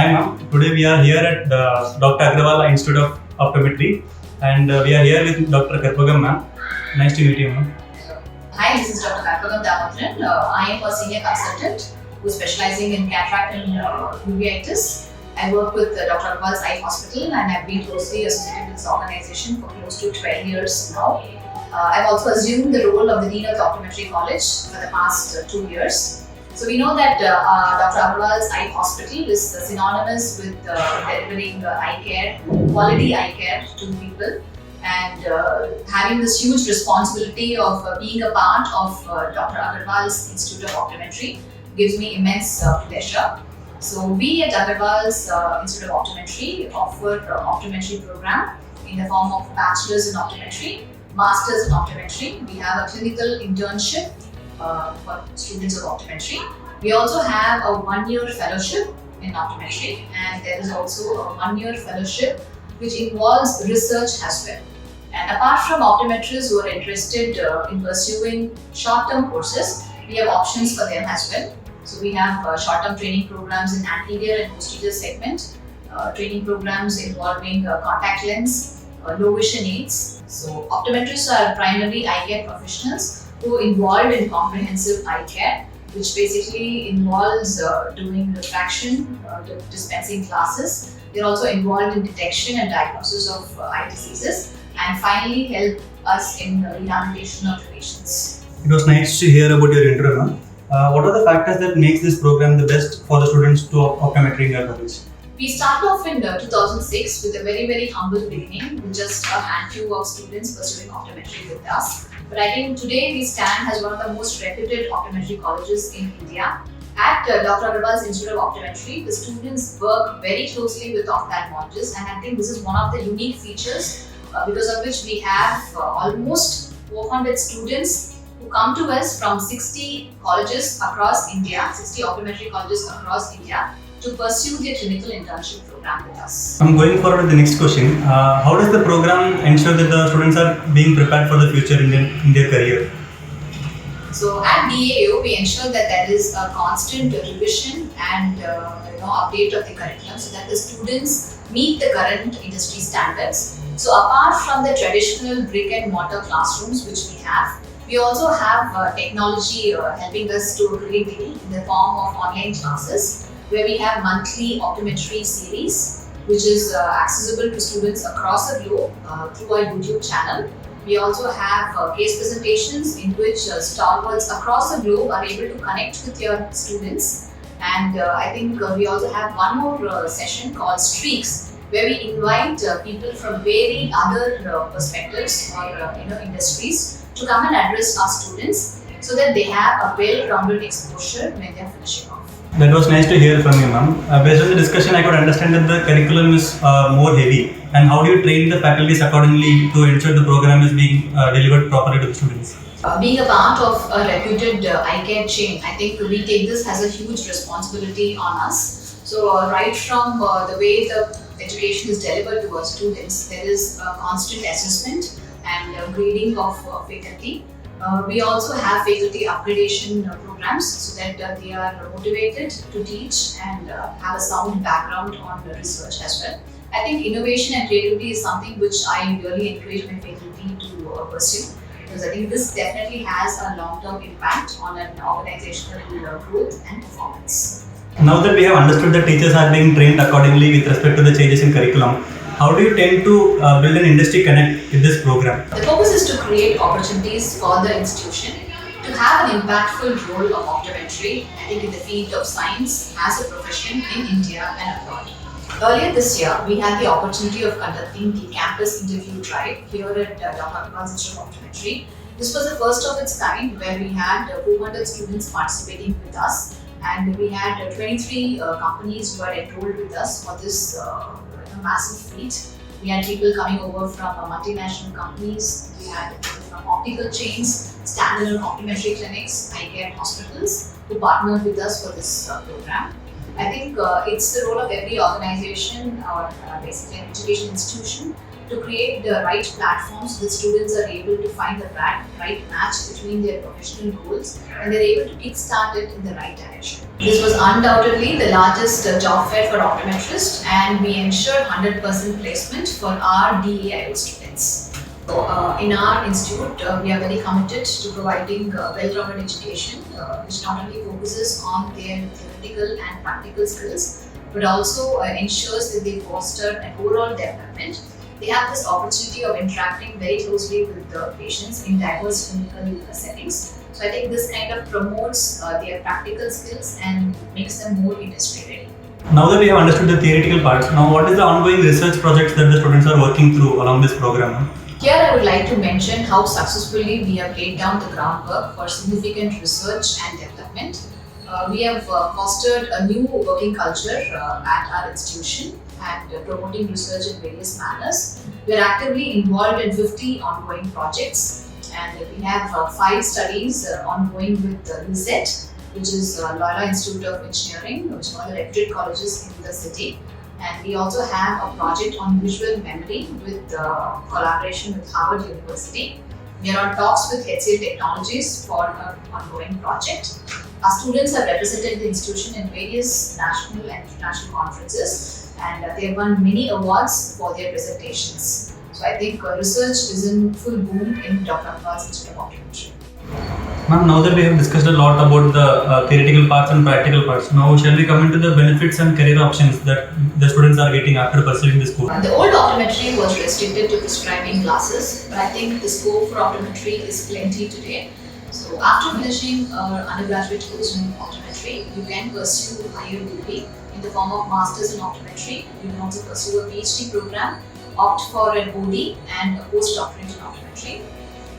Hi ma'am, today we are here at Dr. Agarwal Institute of Optometry and we are here with Dr. Karpagam ma'am. Nice to meet you ma'am. Hi, this is Dr. Karpagam. I am a senior consultant who is specializing in cataract and uveitis. I work with Dr. Agarwal's Eye Hospital and I've been closely associated with this organization for close to 12 years now. I've also assumed the role of the Dean of the Optometry College for the past 2 years. So we know that Dr. Agarwal's Eye Hospital is synonymous with delivering eye care, quality eye care to people, and having this huge responsibility of being a part of Dr. Agarwal's Institute of Optometry gives me immense pleasure. So we at Agarwal's Institute of Optometry offer optometry program in the form of bachelor's in optometry, master's in optometry. We have a clinical internship for students of optometry. We also have a 1-year fellowship in optometry, and there is also a 1-year fellowship which involves research as well. And apart from optometrists who are interested in pursuing short-term courses, we have options for them as well. So we have short-term training programs in anterior and posterior segment, training programs involving contact lens, low vision aids. So optometrists are primarily eye care professionals who are involved in comprehensive eye care, which basically involves doing refraction, dispensing glasses. They're also involved in detection and diagnosis of eye diseases, and finally help us in rehabilitation of patients. It was nice to hear about your intro ma'am. What are the factors that makes this program the best for the students to optometry in your college? We started off in 2006 with a very humble beginning with just a handful of students pursuing optometry with us. But I think today we stand as one of the most reputed optometry colleges in India. At Dr. Agarwal's Institute of Optometry, the students work very closely with ophthalmologists, and I think this is one of the unique features because of which we have almost 400 students who come to us from 60 colleges across India, 60 optometry colleges across India, to pursue their clinical internship program with us. I'm going forward with the next question. How does the program ensure that the students are being prepared for the future in their career? So at DAO, we ensure that there is a constant revision and update of the curriculum so that the students meet the current industry standards. So apart from the traditional brick and mortar classrooms which we have, we also have technology helping us to a great deal in the form of online classes, where we have monthly optometry series, which is accessible to students across the globe through our YouTube channel. We also have case presentations in which stalwarts across the globe are able to connect with your students. And I think we also have one more session called Streaks, where we invite people from varied other perspectives or industries to come and address our students so that they have a well-rounded exposure when they are finishing off. That was nice to hear from you ma'am. Based on the discussion, I could understand that the curriculum is more heavy. And how do you train the faculties accordingly to ensure the program is being delivered properly to the students? Being a part of a reputed eye care chain, I think we take this as a huge responsibility on us. So right from the way the education is delivered to our students, there is a constant assessment and grading of faculty. We also have faculty upgradation programs so that they are motivated to teach and have a sound background on research as well. I think innovation and creativity is something which I really encourage my faculty to pursue, because I think this definitely has a long-term impact on an organizational growth and performance. Now that we have understood that teachers are being trained accordingly with respect to the changes in curriculum, how do you tend to build an industry connect with this program? The focus is to create opportunities for the institution to have an impactful role of optometry, I think, in the field of science as a profession in India and abroad. Earlier this year, we had the opportunity of conducting the campus interview drive here at Dr. Agarwal's Institute of Optometry. This was the first of its kind, where we had 400 students participating with us, and we had 23 companies who had enrolled with us for this massive feat. We had people coming over from multinational companies, we had people from optical chains, standalone optometry clinics, eye care hospitals who partnered with us for this program. I think it's the role of every organization or basically an education institution to create the right platforms so that students are able to find the right match between their professional goals and they're able to kickstart it in the right direction. This was undoubtedly the largest job fair for optometrists, and we ensured 100% placement for our DEIO students. So, in our institute, we are very committed to providing well-rounded education, which not only focuses on their theoretical and practical skills, but also ensures that they foster an overall development. They have this opportunity of interacting very closely with the patients in diverse clinical settings. So I think this kind of promotes their practical skills and makes them more industry ready. Now that we have understood the theoretical parts, now what is the ongoing research projects that the students are working through along this program? Here I would like to mention how successfully we have laid down the groundwork for significant research and development. We have fostered a new working culture at our institution and promoting research in various manners. We are actively involved in 50 ongoing projects, and we have 5 studies ongoing with LISET, which is Loyola Institute of Engineering, which is one of the reputed colleges in the city. And we also have a project on visual memory with collaboration with Harvard University. We are on talks with HCL Technologies for an ongoing project. Our students have represented the institution in various national and international conferences, and they have won many awards for their presentations. So I think research is in full boom in Dr. Agarwal's Institute of Optometry. Ma'am, now that we have discussed a lot about the theoretical parts and practical parts, now shall we come into the benefits and career options that the students are getting after pursuing this course? The old optometry was restricted to prescribing glasses, but I think the scope for optometry is plenty today. So after finishing our undergraduate course in optometry, you can pursue higher degree in the form of masters in optometry. You can also pursue a PhD program, opt for an OD and a postdoctorate in optometry.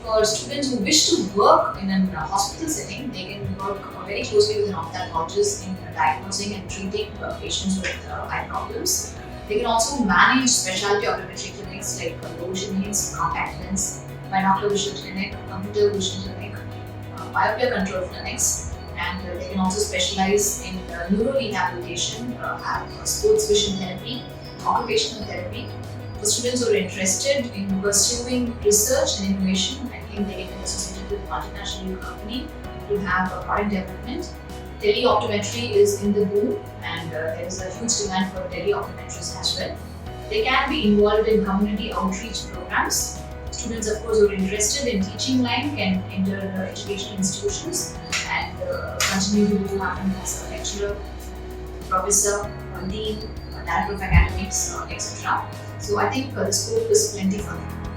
For students who wish to work in a hospital setting, they can work very closely with an ophthalmologist in diagnosing and treating patients with eye problems. They can also manage specialty optometry clinics like low vision needs, contact lens, binocular vision clinic, computer vision clinic, myopia control clinics, and they can also specialize in neuro rehabilitation, have sports vision therapy, occupational therapy. For students who are interested in pursuing research and innovation, I think they can be associated with multinational company to have a product development. Teleoptometry is in the boom, and there is a huge demand for teleoptometrists as well. They can be involved in community outreach programs. Students, of course, who are interested in teaching line can enter educational institutions and continue to happen as a lecturer, professor, dean, director of academics, etc. So I think the scope is plenty for them.